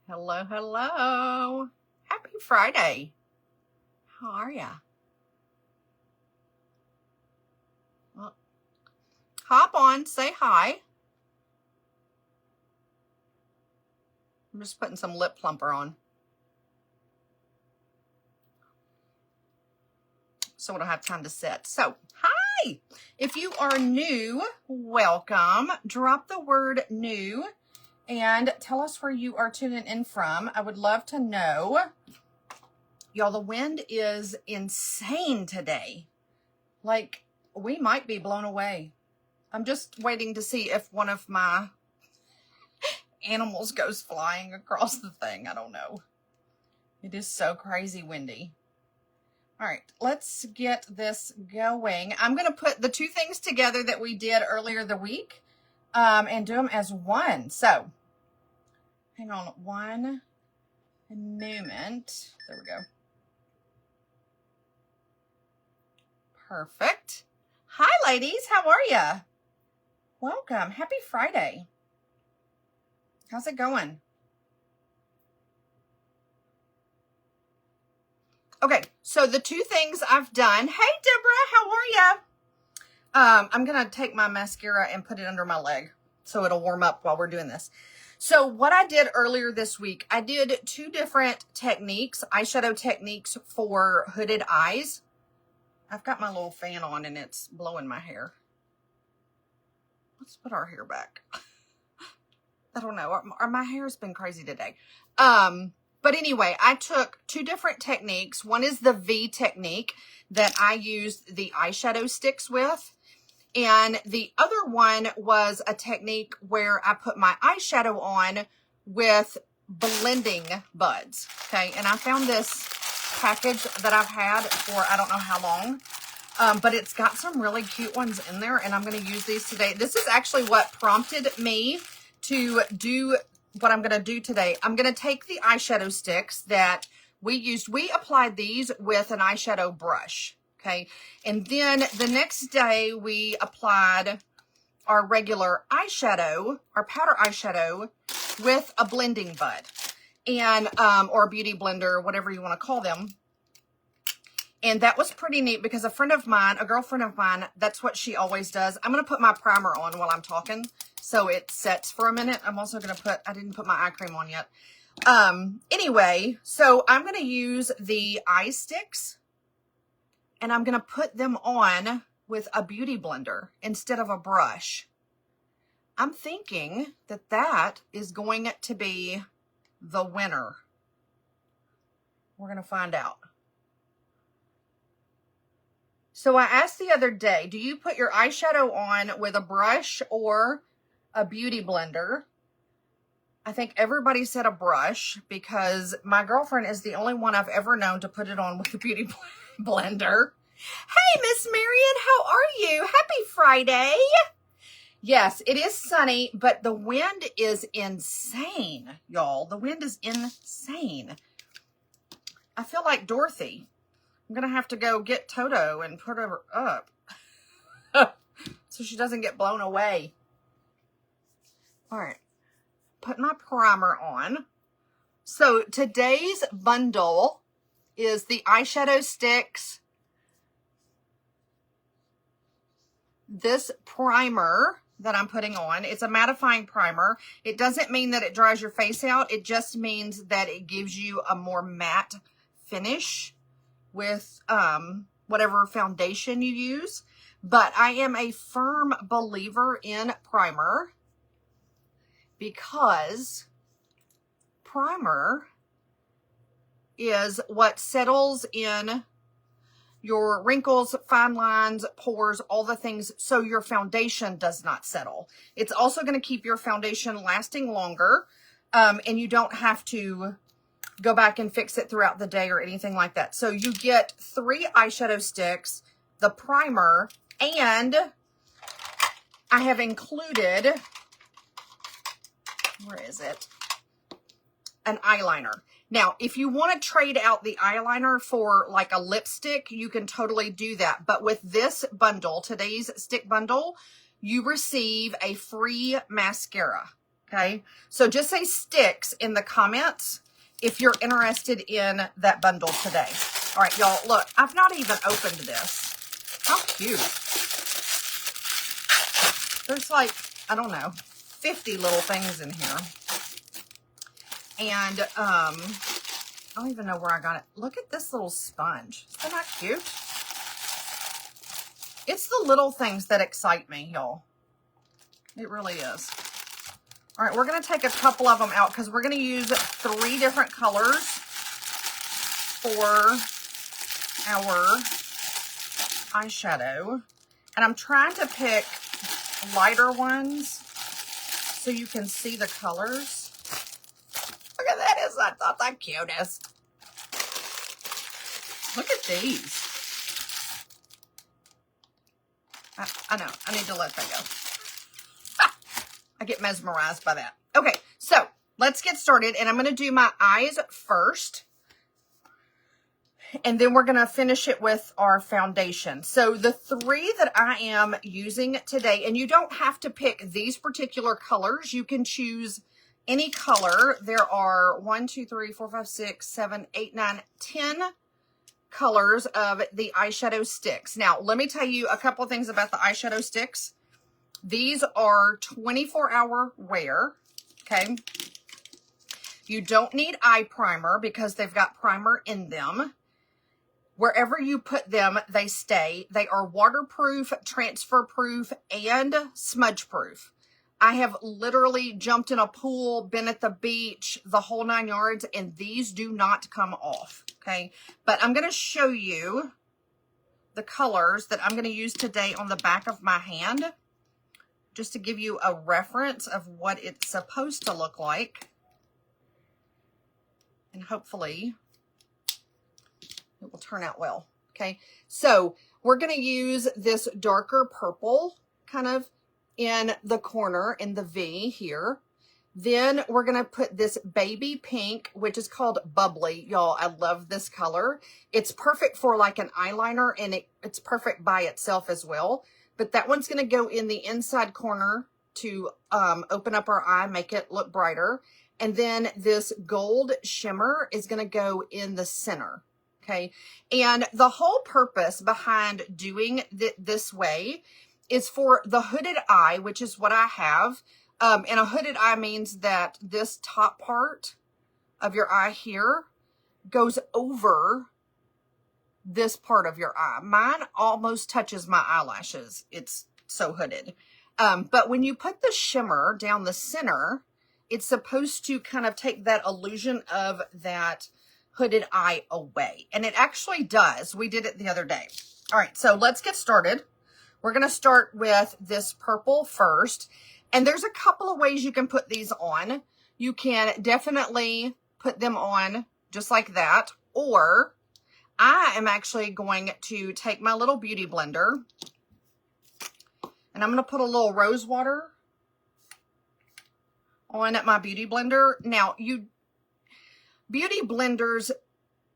Hello, hello. Happy Friday. How are ya? Well, hop on, say hi. I'm just putting some lip plumper on, so I don't have time to sit. So, hi. If you are new, welcome. Drop the word new and tell us where you are tuning in from. I would love to know. Y'all, the wind is insane today. Like, we might be blown away. I'm just waiting to see if one of my animals goes flying across the thing. I don't know. It is so crazy windy. All right, let's get this going. I'm going to put the two things together that we did earlier the week and do them as one. So, hang on one moment. There we go. Perfect. Hi, ladies. How are ya? Welcome. Happy Friday. How's it going? Okay, so the two things I've done. Hey, Deborah, how are ya? I'm going to take my mascara and put it under my leg so it'll warm up while we're doing this. So what I did earlier this week, I did two different techniques, eyeshadow techniques for hooded eyes. I've got my little fan on and it's blowing my hair. Let's put our hair back. I don't know. My hair's been crazy today. But anyway, I took two different techniques. One is the V technique that I used the eyeshadow sticks with. And the other one was a technique where I put my eyeshadow on with blending buds. Okay. And I found this package that I've had for I don't know how long. But it's got some really cute ones in there. And I'm going to use these today. This is actually what prompted me to do what I'm going to do today. I'm going to take the eyeshadow sticks that we used. We applied these with an eyeshadow brush. Okay. And then the next day we applied our regular eyeshadow, our powder eyeshadow with a blending bud and, or a beauty blender, whatever you want to call them. And that was pretty neat because a girlfriend of mine, that's what she always does. I'm going to put my primer on while I'm talking so it sets for a minute. I'm also going to I didn't put my eye cream on yet. Anyway, so I'm going to use the eye sticks and I'm going to put them on with a beauty blender instead of a brush. I'm thinking that that is going to be the winner. We're going to find out. So I asked the other day, do you put your eyeshadow on with a brush or a beauty blender? I think everybody said a brush because my girlfriend is the only one I've ever known to put it on with a beauty blender. Hey, Miss Marion, how are you? Happy Friday. Yes, it is sunny, but the wind is insane, y'all. The wind is insane. I feel like Dorothy. I'm going to have to go get Toto and put her up so she doesn't get blown away. All right. Put my primer on. So today's bundle is the eyeshadow sticks, this primer that I'm putting on. It's a mattifying primer. It doesn't mean that it dries your face out. It just means that it gives you a more matte finish with whatever foundation you use. But I am a firm believer in primer because primer is what settles in your wrinkles, fine lines, pores, all the things, so your foundation does not settle. It's also going to keep your foundation lasting longer, and you don't have to go back and fix it throughout the day or anything like that. So you get 3 eyeshadow sticks, the primer, and I have included, where is it? An eyeliner. Now, if you want to trade out the eyeliner for like a lipstick, you can totally do that. But with this bundle, today's stick bundle, you receive a free mascara. Okay, so just say sticks in the comments if you're interested in that bundle today. All right, y'all, look, I've not even opened this. How cute. There's like, I don't know, 50 little things in here. And I don't even know where I got it. Look at this little sponge. Isn't that cute? It's the little things that excite me, y'all. It really is. All right, we're going to take a couple of them out because we're going to use 3 different colors for our eyeshadow. And I'm trying to pick lighter ones so you can see the colors. Look at that. Is that not the cutest? Look at these. I know. I need to let that go. I get mesmerized by that. Okay, so let's get started. And I'm going to do my eyes first. And then we're going to finish it with our foundation. So the 3 that I am using today, and you don't have to pick these particular colors. You can choose any color. There are 1, 2, 3, 4, 5, 6, 7, 8, 9, 10 colors of the eyeshadow sticks. Now, let me tell you a couple of things about the eyeshadow sticks. These are 24-hour wear, okay? You don't need eye primer because they've got primer in them. Wherever you put them, they stay. They are waterproof, transfer proof, and smudge proof. I have literally jumped in a pool, been at the beach, the whole 9 yards, and these do not come off, okay? But I'm going to show you the colors that I'm going to use today on the back of my hand, just to give you a reference of what it's supposed to look like. And hopefully it will turn out well. Okay, so we're going to use this darker purple kind of in the corner in the V here. Then we're going to put this baby pink, which is called Bubbly. Y'all, I love this color. It's perfect for like an eyeliner, and it's perfect by itself as well. But that one's going to go in the inside corner to open up our eye, make it look brighter. And then this gold shimmer is going to go in the center. Okay. And the whole purpose behind doing this way is for the hooded eye, which is what I have. And a hooded eye means that this top part of your eye here goes over this part of your eye. Mine almost touches my eyelashes. It's so hooded. But when you put the shimmer down the center, it's supposed to kind of take that illusion of that hooded eye away. And it actually does. We did it the other day. All right, so let's get started. We're going to start with this purple first. And there's a couple of ways you can put these on. You can definitely put them on just like that, or I am actually going to take my little beauty blender and I'm going to put a little rose water on my beauty blender. Now, beauty blenders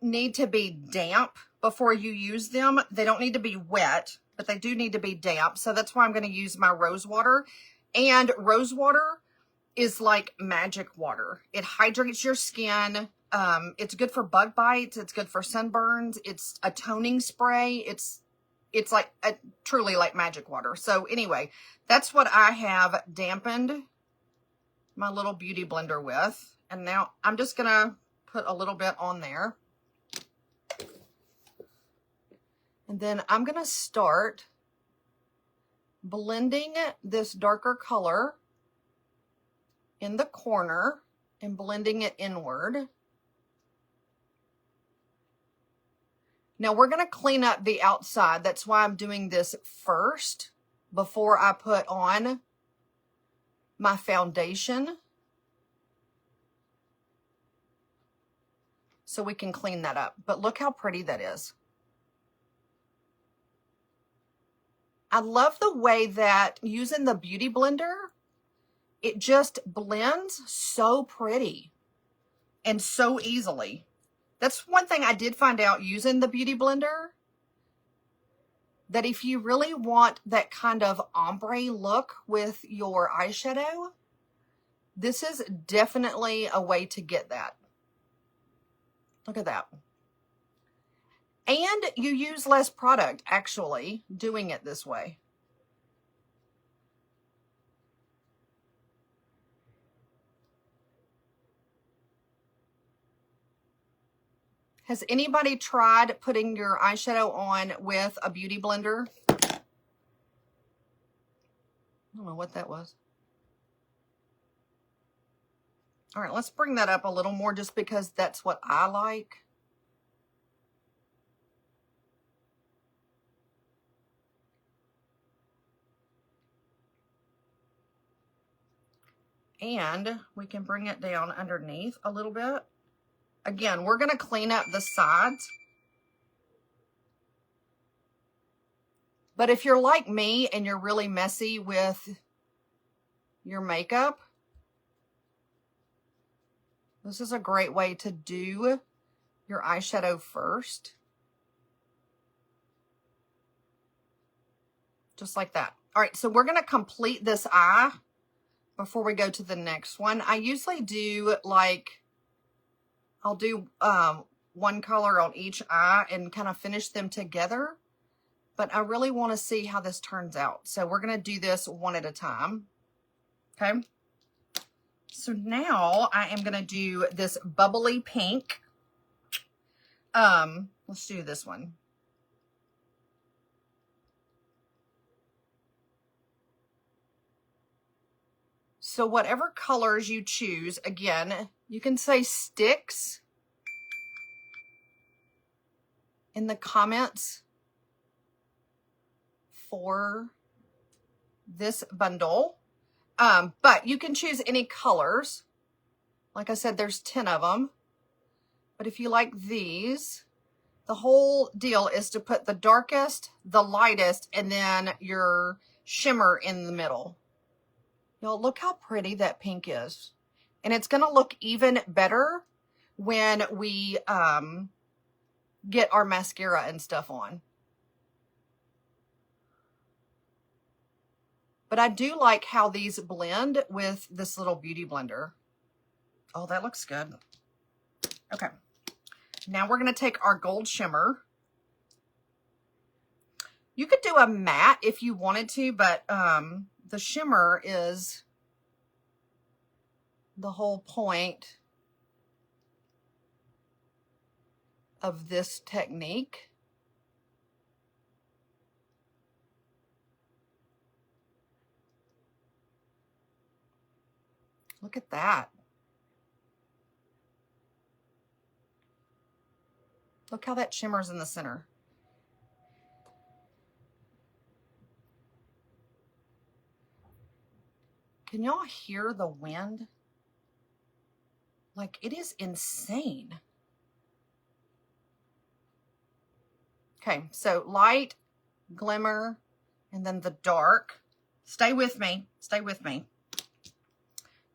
need to be damp before you use them. They don't need to be wet, but they do need to be damp. So that's why I'm going to use my rose water. And rose water is like magic water. It hydrates your skin. It's good for bug bites. It's good for sunburns. It's a toning spray. It's like truly like magic water. So anyway, that's what I have dampened my little beauty blender with. And now I'm just going to put a little bit on there. And then I'm going to start blending this darker color in the corner and blending it inward. Now we're going to clean up the outside. That's why I'm doing this first before I put on my foundation, so we can clean that up. But look how pretty that is. I love the way that using the beauty blender, it just blends so pretty and so easily. That's one thing I did find out using the beauty blender, that if you really want that kind of ombre look with your eyeshadow, This is definitely a way to get that. Look at that. And you use less product actually doing it this way. Has anybody tried putting your eyeshadow on with a beauty blender? I don't know what that was. All right, let's bring that up a little more just because that's what I like. And we can bring it down underneath a little bit. Again, we're going to clean up the sides. But if you're like me and you're really messy with your makeup, this is a great way to do your eyeshadow first. Just like that. All right, so we're going to complete this eye before we go to the next one. I usually do like, I'll do one color on each eye and kind of finish them together. But I really want to see how this turns out. So we're going to do this one at a time. Okay. So now I am going to do this bubbly pink. Let's do this one. So whatever colors you choose, again, you can say sticks in the comments for this bundle. But you can choose any colors. Like I said, there's 10 of them. But if you like these, the whole deal is to put the darkest, the lightest, and then your shimmer in the middle. Y'all, look how pretty that pink is. And it's going to look even better when we get our mascara and stuff on. But I do like how these blend with this little beauty blender. Oh, that looks good. Okay. Now we're going to take our gold shimmer. You could do a matte if you wanted to, but the shimmer is the whole point of this technique. Look at that. Look how that shimmers in the center. Can y'all hear the wind? Like, it is insane. Okay, so light, glimmer, and then the dark. Stay with me. Stay with me.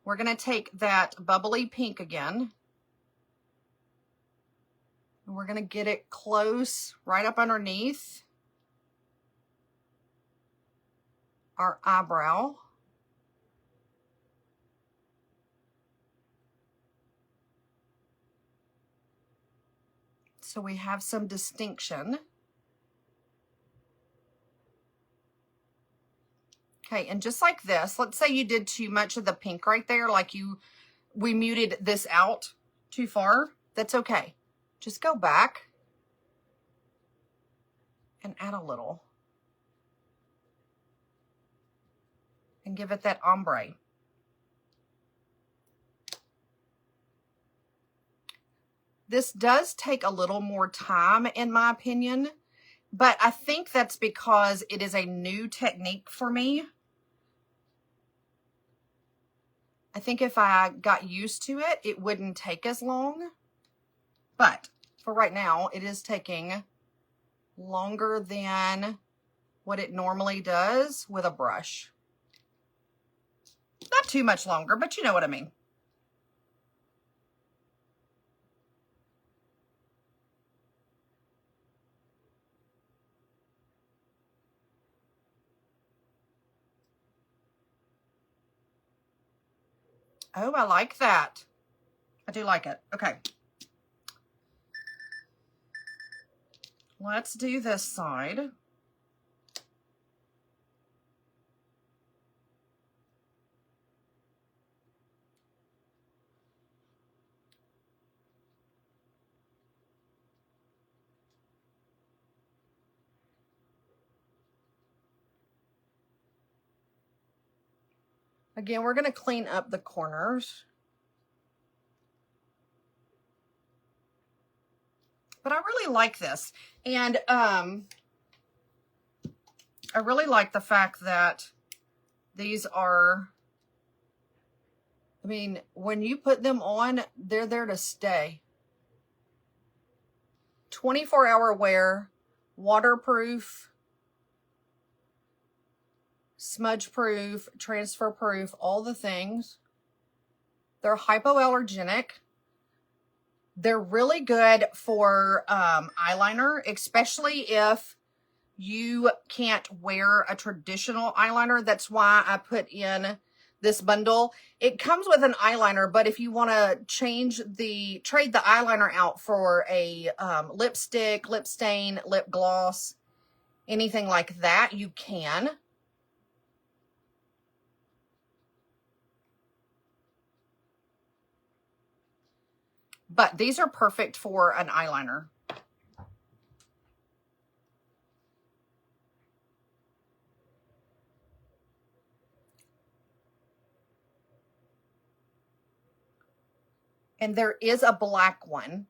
We're going to take that bubbly pink again. And we're going to get it close, right up underneath our eyebrow. So we have some distinction. Okay, and just like this, let's say you did too much of the pink right there, like we muted this out too far. That's okay. Just go back and add a little. And give it that ombre. This does take a little more time, in my opinion, but I think that's because it is a new technique for me. I think if I got used to it, it wouldn't take as long. But for right now, it is taking longer than what it normally does with a brush. Not too much longer, but you know what I mean. Oh, I like that. I do like it. Okay. Let's do this side. Again, we're going to clean up the corners. But I really like this. And I really like the fact that these are, I mean, when you put them on, they're there to stay. 24-hour wear, waterproof, smudge proof, transfer proof, all the things. They're hypoallergenic. They're really good for eyeliner, especially if you can't wear a traditional eyeliner. That's why I put in this bundle. It comes with an eyeliner, but if you want to trade the eyeliner out for a lipstick, lip stain, lip gloss, anything like that, you can. But these are perfect for an eyeliner. And there is a black one.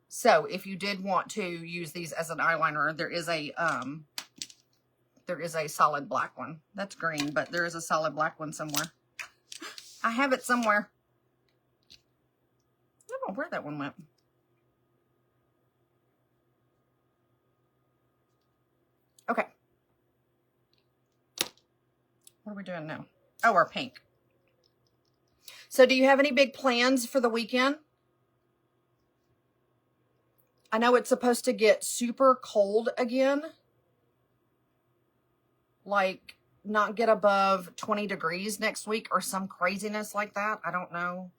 So if you did want to use these as an eyeliner, there is a solid black one. That's green, but there is a solid black one somewhere. I have it somewhere. I don't know where that one went. Okay. What are we doing now? Oh, our pink. So do you have any big plans for the weekend? I know it's supposed to get super cold again. Like not get above 20 degrees next week or some craziness like that. I don't know.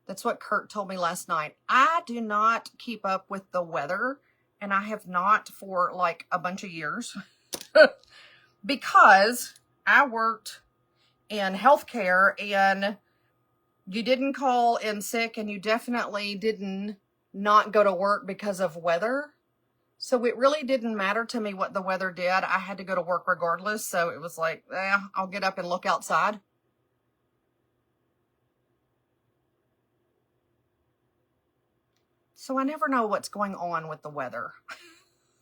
That's what Kurt told me last night. I do not keep up with the weather, and I have not for like a bunch of years because I worked in healthcare, and you didn't call in sick, and you definitely didn't not go to work because of weather. So it really didn't matter to me what the weather did. I had to go to work regardless. So it was like, I'll get up and look outside. So I never know what's going on with the weather.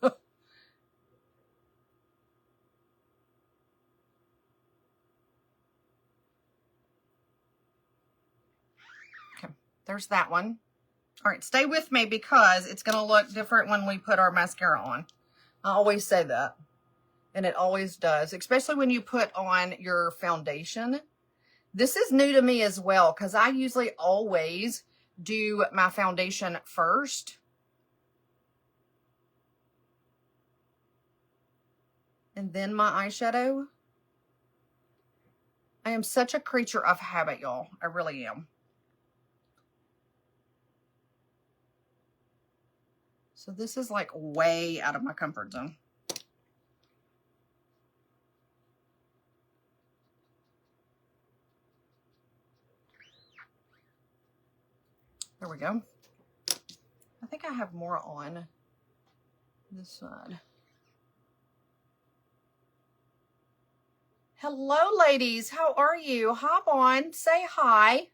Okay, there's that one. All right, stay with me because it's going to look different when we put our mascara on. I always say that, and it always does, especially when you put on your foundation. This is new to me as well because I usually always do my foundation first. And then my eyeshadow. I am such a creature of habit, y'all. I really am. So this is like way out of my comfort zone. There we go. I think I have more on this side. Hello, ladies. How are you? Hop on. Say hi.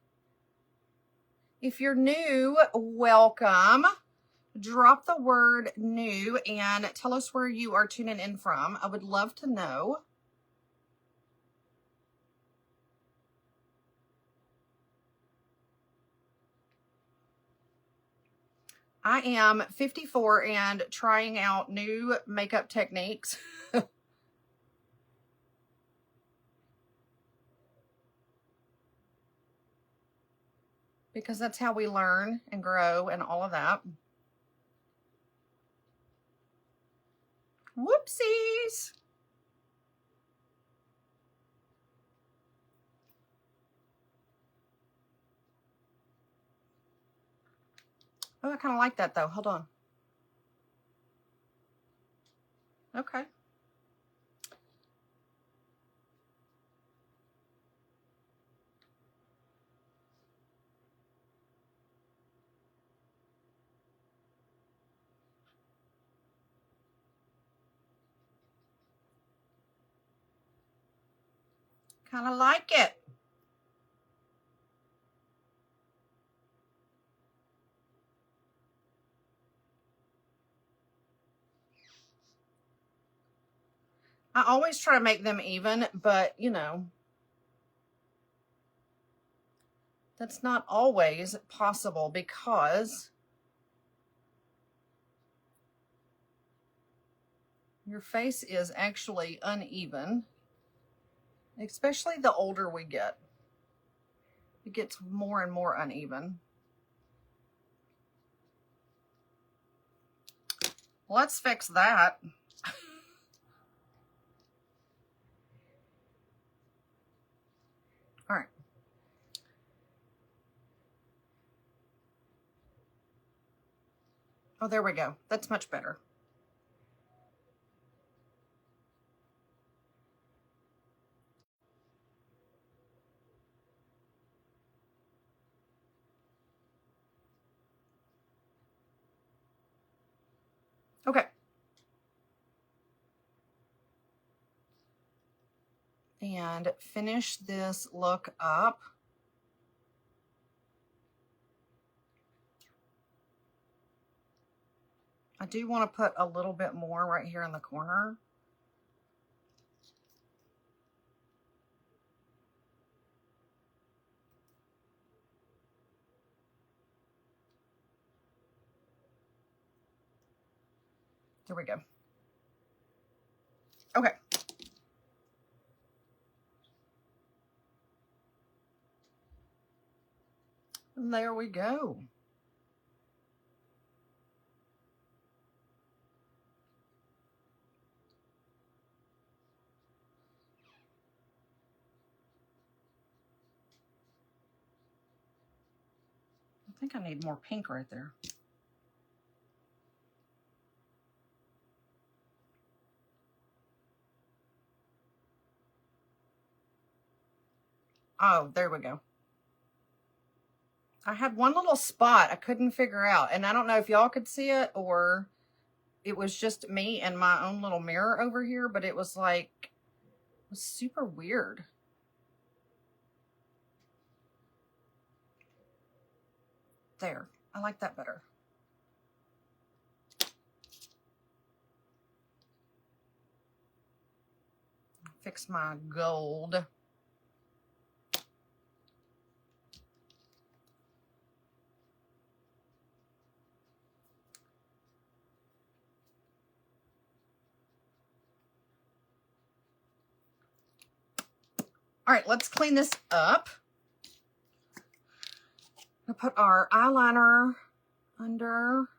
If you're new, welcome. Drop the word new and tell us where you are tuning in from. I would love to know. I am 54 and trying out new makeup techniques. Because that's how we learn and grow and all of that. Whoopsies. Oh, I kind of like that though. Hold on. Okay. Kind of like it. I always try to make them even, but you know, that's not always possible because your face is actually uneven, especially the older we get. It gets more and more uneven. Let's fix that. All right. Oh, there we go. That's much better. Okay. And finish this look up. I do want to put a little bit more right here in the corner. There we go. Okay. And there we go. I think I need more pink right there. Oh, there we go. I had one little spot I couldn't figure out, and I don't know if y'all could see it or it was just me and my own little mirror over here, but it was like, it was super weird. There, I like that better. Fix my gold. All right, let's clean this up. I'll put our eyeliner under.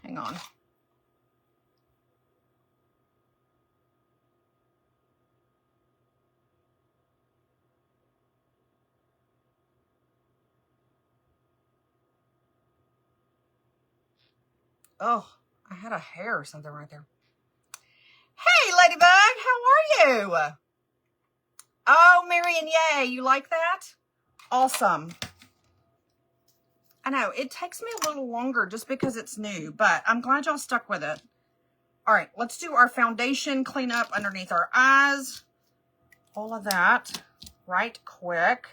Hang on. Oh, I had a hair or something right there. Hey, Ladybug, how are you? Oh, Marion, yay, you like that? Awesome. I know, it takes me a little longer just because it's new, but I'm glad y'all stuck with it. All right, let's do our foundation cleanup underneath our eyes. All of that right quick.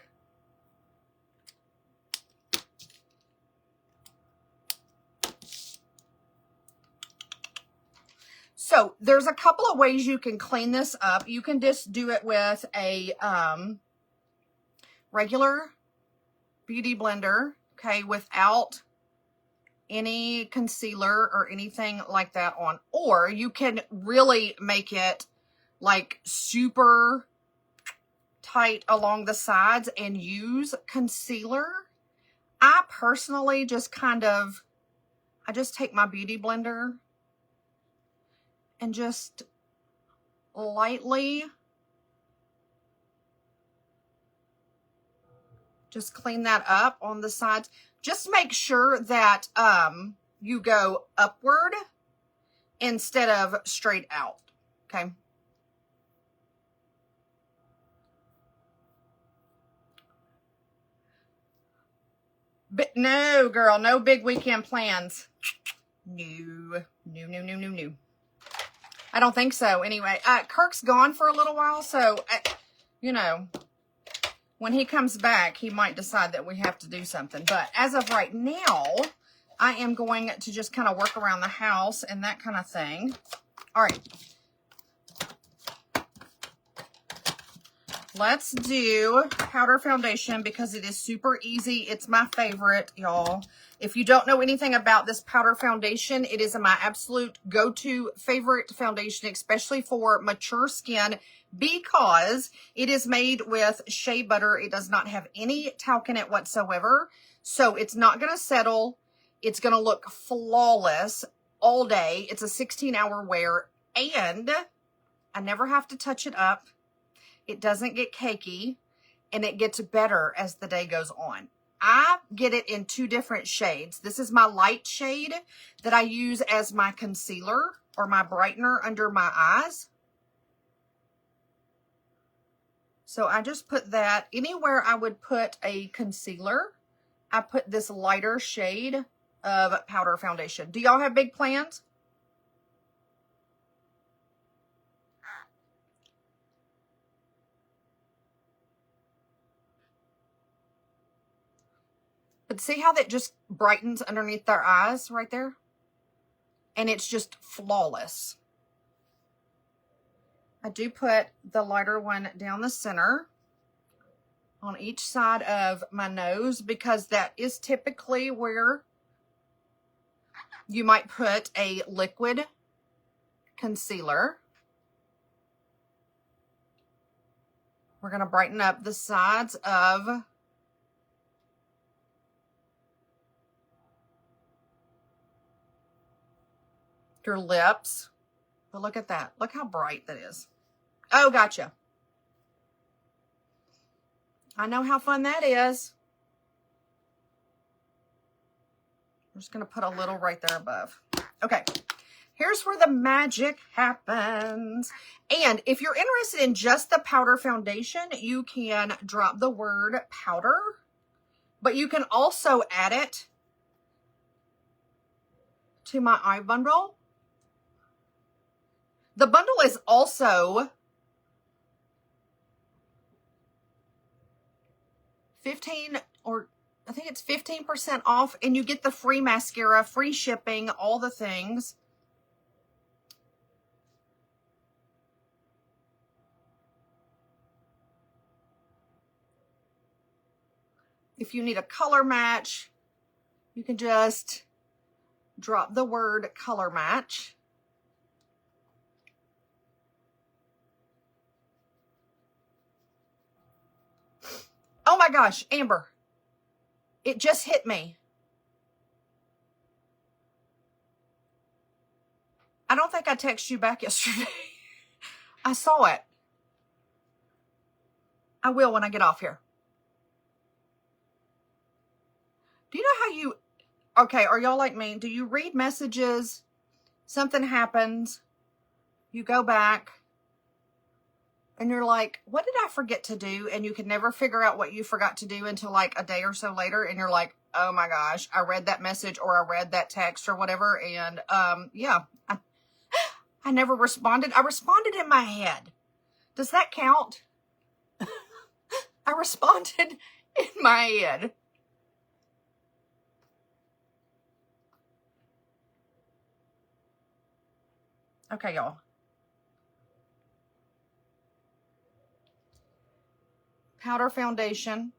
So there's a couple of ways you can clean this up. You can just do it with a regular beauty blender, okay, without any concealer or anything like that on. Or you can really make it like super tight along the sides and use concealer. I personally just I just take my beauty blender and just lightly just clean that up on the sides. Just make sure that you go upward instead of straight out, okay? But no, girl, no big weekend plans. No. I don't think so. Anyway, Kirk's gone for a little while, so, you know, when he comes back, he might decide that we have to do something. But as of right now, I am going to just kind of work around the house and that kind of thing. All right. Let's do powder foundation because it is super easy. It's my favorite, y'all. If you don't know anything about this powder foundation, it is my absolute go-to favorite foundation, especially for mature skin, because it is made with shea butter. It does not have any talc in it whatsoever. So it's not going to settle. It's going to look flawless all day. It's a 16-hour wear, and I never have to touch it up. It doesn't get cakey, and it gets better as the day goes on. I get it in 2 different shades. This is my light shade that I use as my concealer or my brightener under my eyes. So I just put that anywhere I would put a concealer. I put this lighter shade of powder foundation. Do y'all have big plans? But see how that just brightens underneath their eyes right there? And it's just flawless. I do put the lighter one down the center on each side of my nose because that is typically where you might put a liquid concealer. We're going to brighten up the sides of your lips. But look at that. Look how bright that is. Oh, gotcha. I know how fun that is. I'm just going to put a little right there above. Okay. Here's where the magic happens. And if you're interested in just the powder foundation, you can drop the word powder, but you can also add it to my eye bundle. The bundle is also 15 or I think it's 15% off, and you get the free mascara, free shipping, all the things. If you need a color match, you can just drop the word color match. Oh my gosh, Amber, it just hit me. I don't think I texted you back yesterday. I saw it. I will when I get off here. Do you know how you, okay, are y'all like me? Do you read messages, something happens, you go back, and you're like, what did I forget to do? And you can never figure out what you forgot to do until like a day or so later. And you're like, oh my gosh, I read that message or I read that text or whatever. And yeah, I never responded. I responded in my head. Does that count? I responded in my head. Okay, y'all. Powder foundation.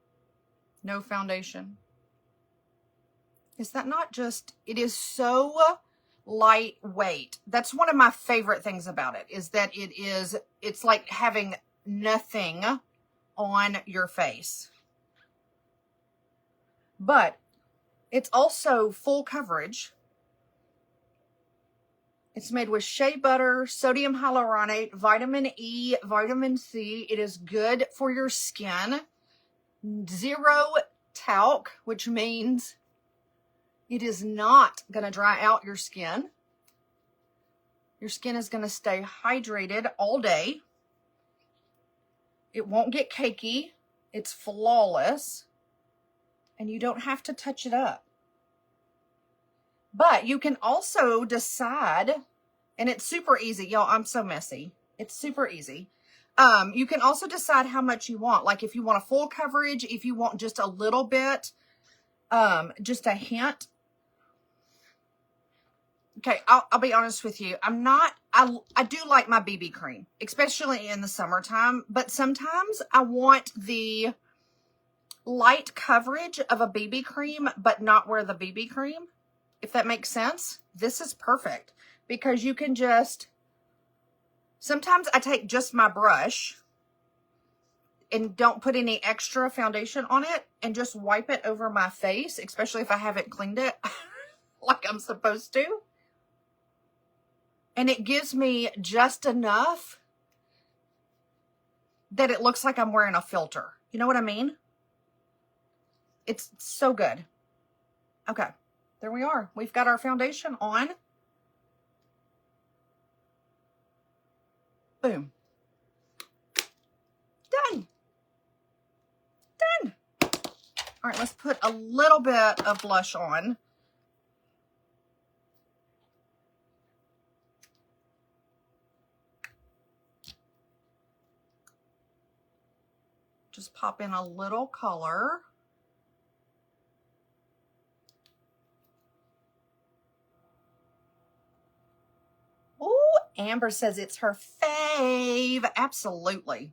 No foundation. Is that not just, it is so lightweight. That's one of my favorite things about it, is that it's like having nothing on your face. But it's also full coverage. It's made with shea butter, sodium hyaluronate, vitamin E, vitamin C. It is good for your skin. Zero talc, which means it is not going to dry out your skin. Your skin is going to stay hydrated all day. It won't get cakey. It's flawless. And you don't have to touch it up. But you can also decide, and it's super easy. Y'all, I'm so messy. It's super easy. You can also decide how much you want. Like if you want a full coverage, if you want just a little bit, just a hint. Okay, I'll be honest with you. I do like my BB cream, especially in the summertime, but sometimes I want the light coverage of a BB cream, but not wear the BB cream. If that makes sense. This is perfect because you can just, sometimes I take just my brush and don't put any extra foundation on it and just wipe it over my face, especially if I haven't cleaned it like I'm supposed to. And it gives me just enough that it looks like I'm wearing a filter. You know what I mean? It's so good. Okay. There we are. We've got our foundation on. Boom. Done. Done. All right, let's put a little bit of blush on. Just pop in a little color. Oh, Amber says it's her fave. Absolutely.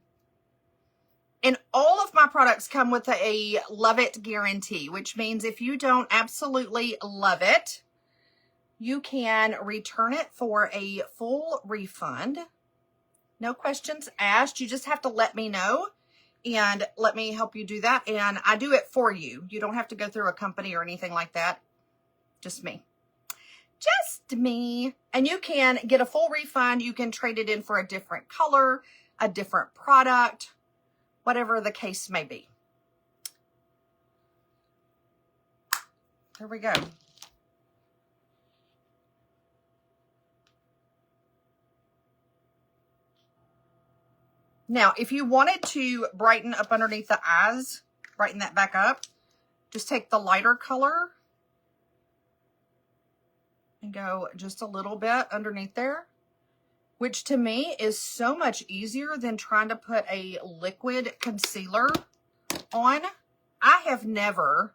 And all of my products come with a love it guarantee, which means if you don't absolutely love it, you can return it for a full refund. No questions asked. You just have to let me know and let me help you do that. And I do it for you. You don't have to go through a company or anything like that. Just me. Just me. And you can get a full refund. You can trade it in for a different color, a different product, whatever the case may be. There we go. Now, if you wanted to brighten up underneath the eyes, brighten that back up, just take the lighter color and go just a little bit underneath there, which to me is so much easier than trying to put a liquid concealer on. I have never,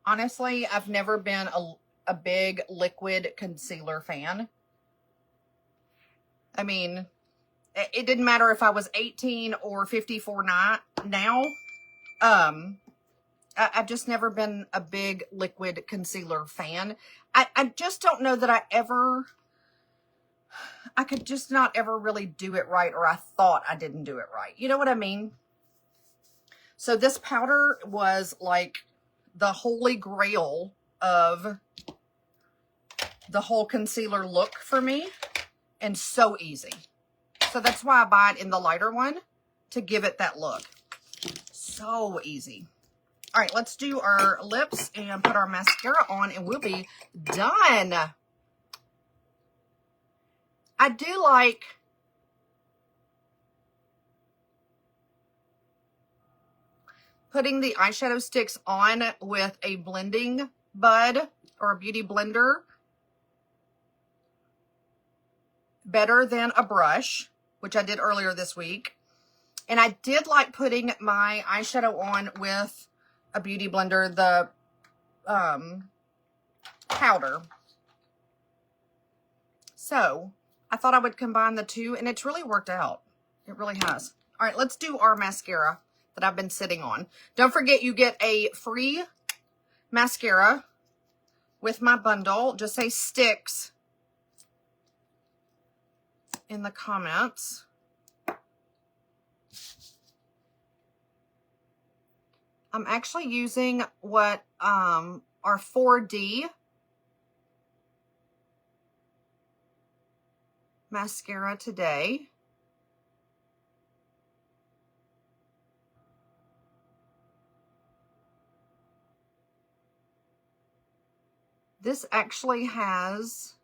honestly, I've never been a big liquid concealer fan. I mean, it didn't matter if I was 18 or 54 now. I've just never been a big liquid concealer fan. I just don't know that I could just not ever really do it right, or I thought I didn't do it right. You know what I mean? So this powder was like the holy grail of the whole concealer look for me, and so easy. So that's why I buy it in the lighter one, to give it that look. So easy. All right, let's do our lips and put our mascara on, and we'll be done. I do like putting the eyeshadow sticks on with a blending bud or a beauty blender better than a brush, which I did earlier this week. And I did like putting my eyeshadow on with a beauty blender, the powder. So I thought I would combine the two, and it's really worked out. It really has. All right, let's do our mascara that I've been sitting on. Don't forget, you get a free mascara with my bundle. Just say Sticks in the comments. I'm actually using what our 4D mascara today. This actually has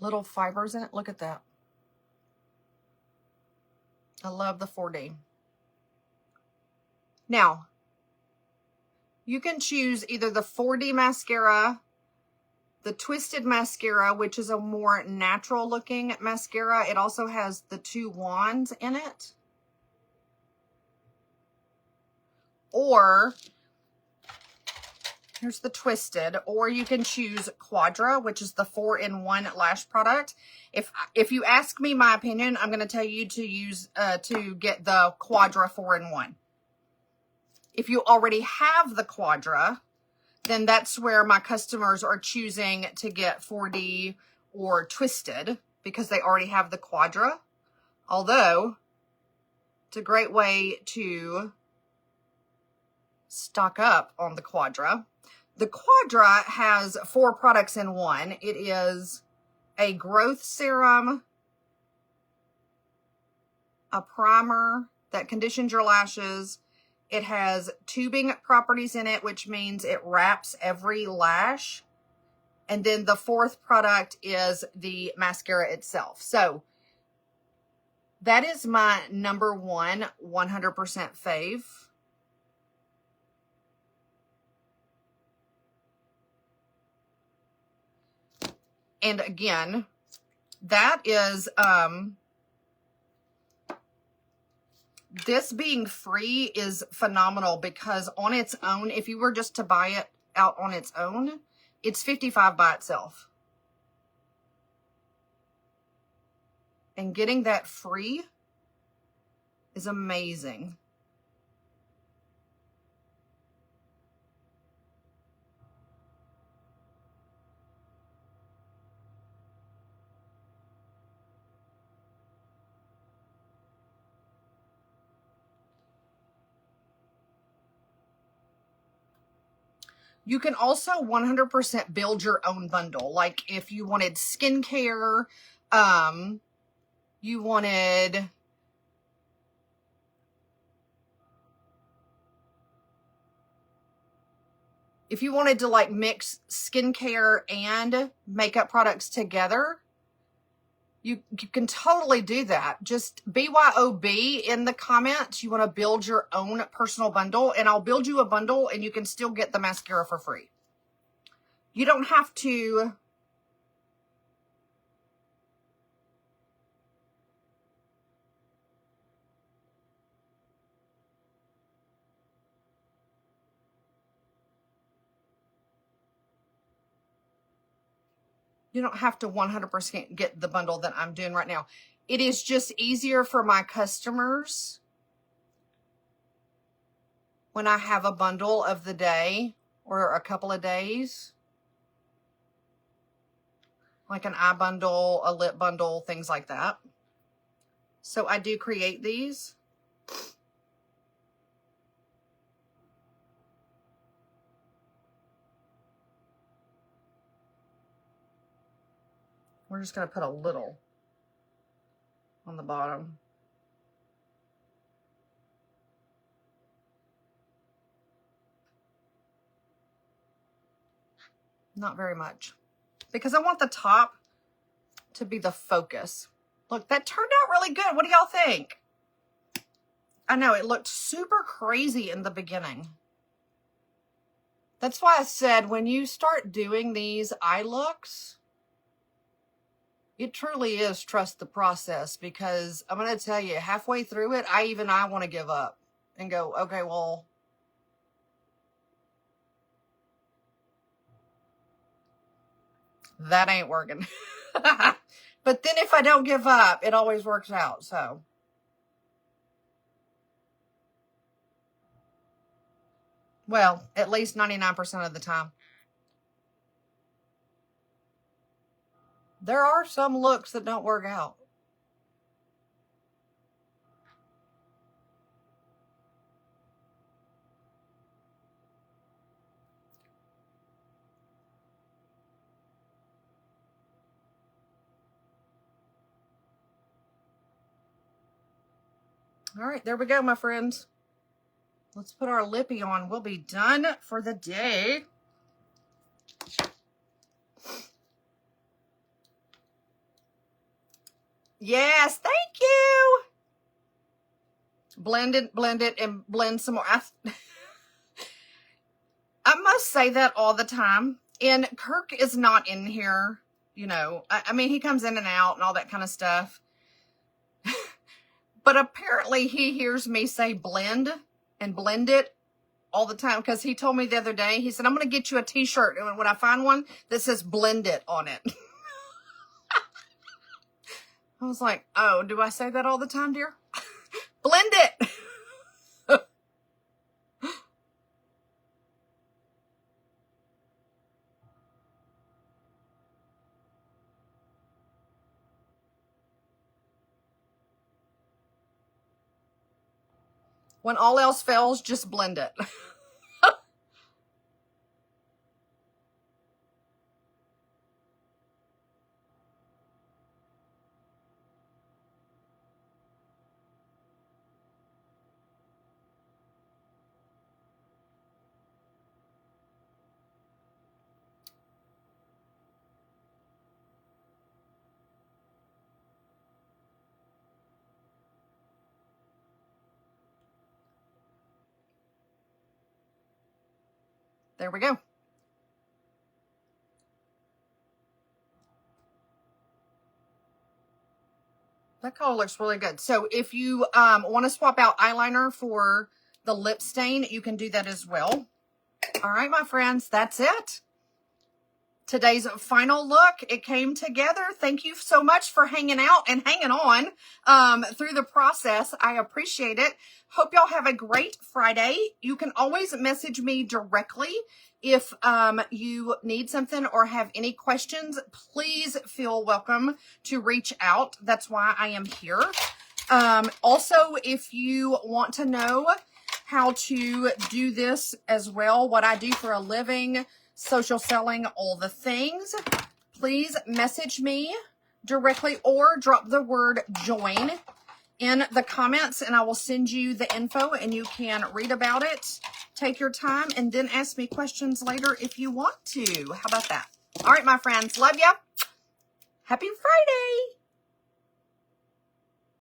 little fibers in it. Look at that. I love the 4D. Now, you can choose either the 4D mascara, the Twisted mascara, which is a more natural looking mascara. It also has the 2 wands in it. Or, here's the Twisted, or you can choose Quadra, which is the 4-in-1 lash product. If you ask me my opinion, I'm going to tell you to use, to get the Quadra 4-in-1. If you already have the Quadra, then that's where my customers are choosing to get 4D or Twisted because they already have the Quadra. Although, it's a great way to stock up on the Quadra. The Quadra has 4 products in one. It is a growth serum, a primer that conditions your lashes. It has tubing properties in it, which means it wraps every lash. And then the 4th product is the mascara itself. So that is my number 1 100% fave. And again, that is, this being free is phenomenal because on its own, if you were just to buy it out on its own, it's $55 by itself. And getting that free is amazing. You can also 100% build your own bundle. Like if you wanted skincare, you wanted if you wanted to like mix skincare and makeup products together, you can totally do that. Just BYOB in the comments. You want to build your own personal bundle, and I'll build you a bundle and you can still get the mascara for free. You don't have to You don't have to 100% get the bundle that I'm doing right now. It is just easier for my customers when I have a bundle of the day or a couple of days. Like an eye bundle, a lip bundle, things like that. So I do create these. We're just going to put a little on the bottom. Not very much. Because I want the top to be the focus. Look, that turned out really good. What do y'all think? I know, it looked super crazy in the beginning. That's why I said when you start doing these eye looks, It truly is trust the process, because I'm going to tell you, halfway through it, I want to give up and go, okay, well, that ain't working. But then if I don't give up, it always works out. So, well, at least 99% of the time. There are some looks that don't work out. All right, there we go, my friends. Let's put our lippy on. We'll be done for the day. Yes, thank you. Blend it, and blend some more. I must say that all the time. And Kirk is not in here, you know. I mean, he comes in and out and all that kind of stuff. But apparently he hears me say blend and blend it all the time, because he told me the other day, he said, I'm going to get you a t-shirt, and when I find one that says blend it on it. I was like, oh, do I say that all the time, dear? Blend it. When all else fails, just blend it. There we go. That color looks really good. So if you want to swap out eyeliner for the lip stain, you can do that as well. All right, my friends, that's it. Today's final look. It came together. Thank you so much for hanging out and hanging on through the process. I appreciate it. Hope y'all have a great Friday. You can always message me directly if you need something or have any questions. Please feel welcome to reach out. That's why I am here. Also, if you want to know how to do this as well, what I do for a living, social selling, all the things, please message me directly or drop the word join in the comments, and I will send you the info and you can read about it, take your time, and then ask me questions later if you want to. How about that? All right, my friends, love ya. Happy Friday.